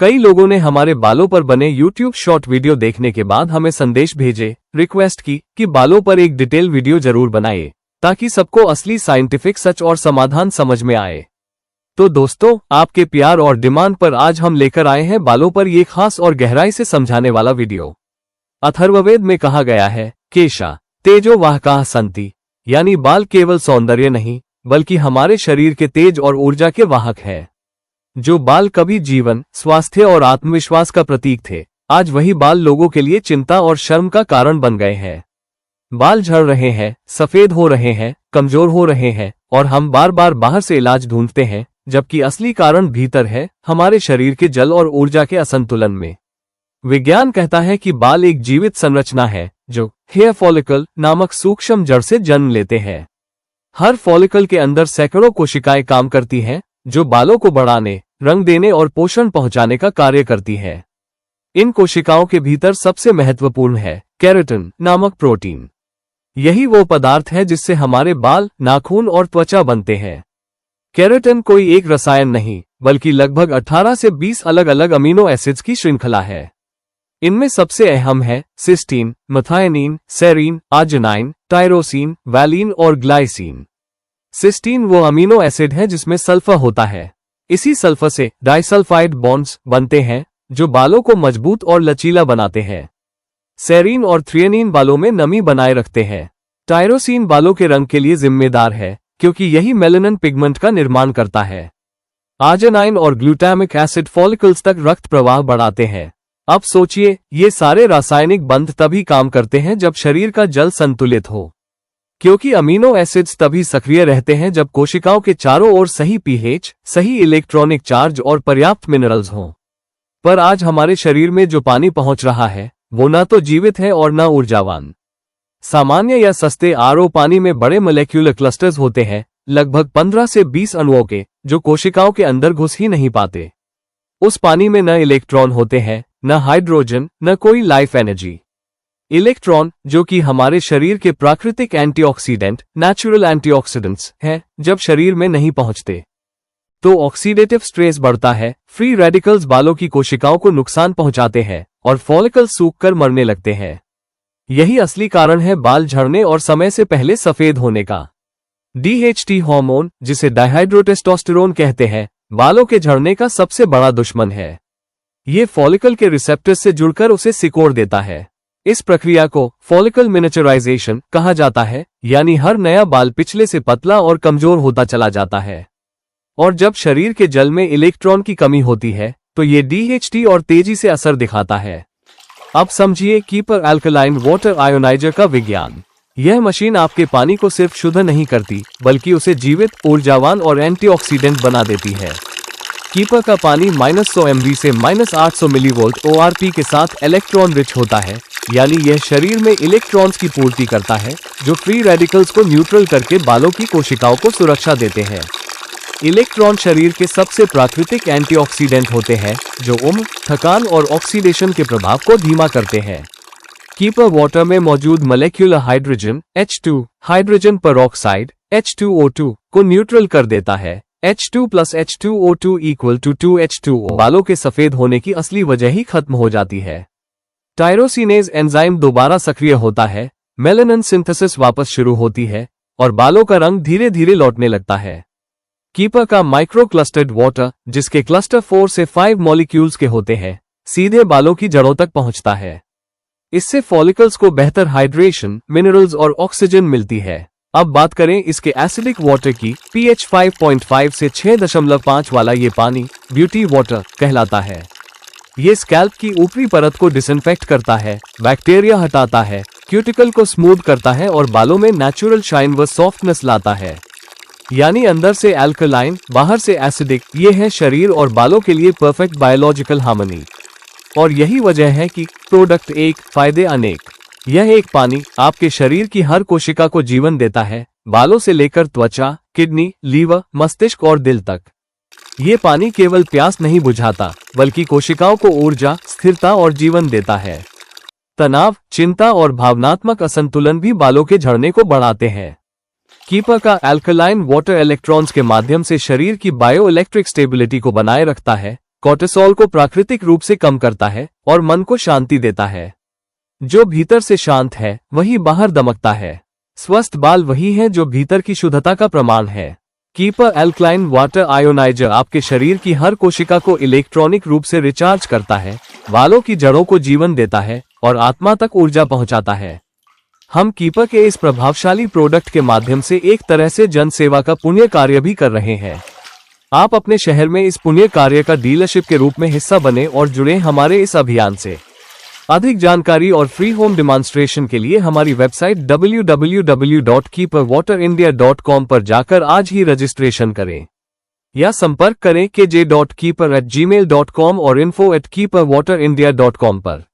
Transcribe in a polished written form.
कई लोगों ने हमारे बालों पर बने YouTube शॉर्ट वीडियो देखने के बाद हमें संदेश भेजे, रिक्वेस्ट की कि बालों पर एक डिटेल वीडियो जरूर बनाइए ताकि सबको असली साइंटिफिक सच और समाधान समझ में आए। तो दोस्तों, आपके प्यार और डिमांड पर आज हम लेकर आए हैं बालों पर ये खास और गहराई से समझाने वाला वीडियो। अथर्ववेद में कहा गया है, केशा तेजो वाहकाः सन्ति, यानी बाल केवल सौंदर्य नहीं बल्कि हमारे शरीर के तेज और ऊर्जा के वाहक है। जो बाल कभी जीवन, स्वास्थ्य और आत्मविश्वास का प्रतीक थे, आज वही बाल लोगों के लिए चिंता और शर्म का कारण बन गए हैं। बाल झड़ रहे हैं, सफेद हो रहे हैं, कमजोर हो रहे हैं और हम बार बार बाहर से इलाज ढूंढते हैं, जबकि असली कारण भीतर है, हमारे शरीर के जल और ऊर्जा के असंतुलन में। विज्ञान कहता है कि बाल एक जीवित संरचना है जो हेयर फॉलिकल नामक सूक्ष्म जड़ से जन्म लेते हैं। हर फॉलिकल के अंदर सैकड़ों कोशिकाएं काम करती हैं, जो बालों को बढ़ाने, रंग देने और पोषण पहुंचाने का कार्य करती है। इन कोशिकाओं के भीतर सबसे महत्वपूर्ण है केराटिन नामक प्रोटीन। यही वो पदार्थ है जिससे हमारे बाल, नाखून और त्वचा बनते हैं। केराटिन कोई एक रसायन नहीं बल्कि लगभग 18 से 20 अलग अलग अमीनो एसिड्स की श्रृंखला है। इनमें सबसे अहम है cysteine, methionine, serine, arginine, tyrosine, valine और ग्लाइसिन। सिस्टीन वो अमीनो एसिड है जिसमें सल्फर होता है। इसी सल्फर से डाइसल्फाइड बॉन्ड्स बनते हैं जो बालों को मजबूत और लचीला बनाते हैं। सेरीन और थ्रियोनिन बालों में नमी बनाए रखते हैं। टायरोसिन बालों के रंग के लिए जिम्मेदार है क्योंकि यही मेलानिन पिगमेंट का निर्माण करता है। आर्जिनाइन और ग्लूटामिक एसिड फॉलिकल्स तक रक्त प्रवाह बढ़ाते हैं। अब सोचिए, ये सारे रासायनिक बंध तभी काम करते हैं जब शरीर का जल संतुलित हो, क्योंकि अमीनो एसिड्स तभी सक्रिय रहते हैं जब कोशिकाओं के चारों ओर सही पीएच, सही इलेक्ट्रॉनिक चार्ज और पर्याप्त मिनरल्स हों। पर आज हमारे शरीर में जो पानी पहुंच रहा है वो ना तो जीवित है और ना ऊर्जावान। सामान्य या सस्ते आरओ पानी में बड़े मोलेक्यूलर क्लस्टर्स होते हैं, लगभग 15 से 20 अणुओं के, जो कोशिकाओं के अंदर घुस ही नहीं पाते। उस पानी में न इलेक्ट्रॉन होते हैं, न हाइड्रोजन, न कोई लाइफ एनर्जी। इलेक्ट्रॉन, जो कि हमारे शरीर के प्राकृतिक एंटीऑक्सीडेंट, नेचुरल एंटीऑक्सीडेंट्स हैं, जब शरीर में नहीं पहुंचते तो ऑक्सीडेटिव स्ट्रेस बढ़ता है। फ्री रेडिकल्स बालों की कोशिकाओं को नुकसान पहुंचाते हैं और फॉलिकल सूखकर मरने लगते हैं। यही असली कारण है बाल झड़ने और समय से पहले सफेद होने का। DHT हार्मोन, जिसे डाइहाइड्रोटेस्टोस्टेरोन कहते हैं, बालों के झड़ने का सबसे बड़ा दुश्मन है। ये फॉलिकल के रिसेप्टर्स से जुड़कर उसे सिकोड़ देता है। इस प्रक्रिया को फॉलिकल मिनिएचराइजेशन कहा जाता है, यानी हर नया बाल पिछले से पतला और कमजोर होता चला जाता है। और जब शरीर के जल में इलेक्ट्रॉन की कमी होती है तो ये DHT और तेजी से असर दिखाता है। अब समझिए कीपर अल्कलाइन वाटर आयोनाइजर का विज्ञान। यह मशीन आपके पानी को सिर्फ शुद्ध नहीं करती बल्कि उसे जीवित, ऊर्जावान और एंटीऑक्सीडेंट बना देती है। कीपर का पानी -100 mV से -800 मिलीवोल्ट ORP के साथ इलेक्ट्रॉन रिच होता है, यानी यह शरीर में इलेक्ट्रॉन्स की पूर्ति करता है जो फ्री रेडिकल्स को न्यूट्रल करके बालों की कोशिकाओं को सुरक्षा देते हैं। इलेक्ट्रॉन शरीर के सबसे प्राकृतिक एंटीऑक्सीडेंट होते हैं जो उम्र, थकान और ऑक्सीडेशन के प्रभाव को धीमा करते हैं। कीपर वाटर में मौजूद molecular hydrogen H2, hydrogen peroxide H2O2 को न्यूट्रल कर देता है। H2 + H2O2 = 2H2O। बालों के सफेद होने की असली वजह ही खत्म हो जाती है। टायरोसिनेज एंजाइम दोबारा सक्रिय होता है, मेलानिन सिंथेसिस वापस शुरू होती है और बालों का रंग धीरे धीरे लौटने लगता है। कीपर का माइक्रो क्लस्टर्ड वाटर, जिसके क्लस्टर 4 से 5 मॉलिक्यूल्स के होते हैं, सीधे बालों की जड़ों तक पहुंचता है। इससे फॉलिकल्स को बेहतर हाइड्रेशन, मिनरल्स और ऑक्सीजन मिलती है। अब बात करें इसके एसिडिक वाटर की। pH 5.5 से 6.5 वाला ये पानी ब्यूटी वाटर कहलाता है। ये स्कैल्प की ऊपरी परत को डिसइंफेक्ट करता है, बैक्टीरिया हटाता है, क्यूटिकल को स्मूथ करता है और बालों में नेचुरल शाइन व सॉफ्टनेस लाता है। यानी अंदर से अल्कलाइन, बाहर से एसिडिक। ये है शरीर और बालों के लिए परफेक्ट बायोलॉजिकल हार्मनी। और यही वजह है कि प्रोडक्ट एक, फायदे अनेक। यह एक पानी आपके शरीर की हर कोशिका को जीवन देता है, बालों से लेकर त्वचा, किडनी, लीवर, मस्तिष्क और दिल तक। ये पानी केवल प्यास नहीं बुझाता बल्कि कोशिकाओं को ऊर्जा, स्थिरता और जीवन देता है। तनाव, चिंता और भावनात्मक असंतुलन भी बालों के झड़ने को बढ़ाते हैं। कीपर का अल्कलाइन वाटर इलेक्ट्रॉन्स के माध्यम से शरीर की बायोइलेक्ट्रिक स्टेबिलिटी को बनाए रखता है, कोर्टिसोल को प्राकृतिक रूप से कम करता है और मन को शांति देता है। जो भीतर से शांत है वही बाहर दमकता है। स्वस्थ बाल वही है जो भीतर की शुद्धता का प्रमाण है। कीपर एल्कलाइन वाटर आयोनाइजर आपके शरीर की हर कोशिका को इलेक्ट्रॉनिक रूप से रिचार्ज करता है, बालों की जड़ों को जीवन देता है और आत्मा तक ऊर्जा पहुंचाता है। हम कीपर के इस प्रभावशाली प्रोडक्ट के माध्यम से एक तरह से जन सेवा का पुण्य कार्य भी कर रहे हैं। आप अपने शहर में इस पुण्य कार्य का डीलरशिप के रूप में हिस्सा बने और जुड़े हमारे इस अभियान से। अधिक जानकारी और फ्री होम डेमोन्स्ट्रेशन के लिए हमारी वेबसाइट www.keeperwaterindia.com पर जाकर आज ही रजिस्ट्रेशन करें या संपर्क करें kj.keeper@gmail.com और info@keeperwaterindia.com पर।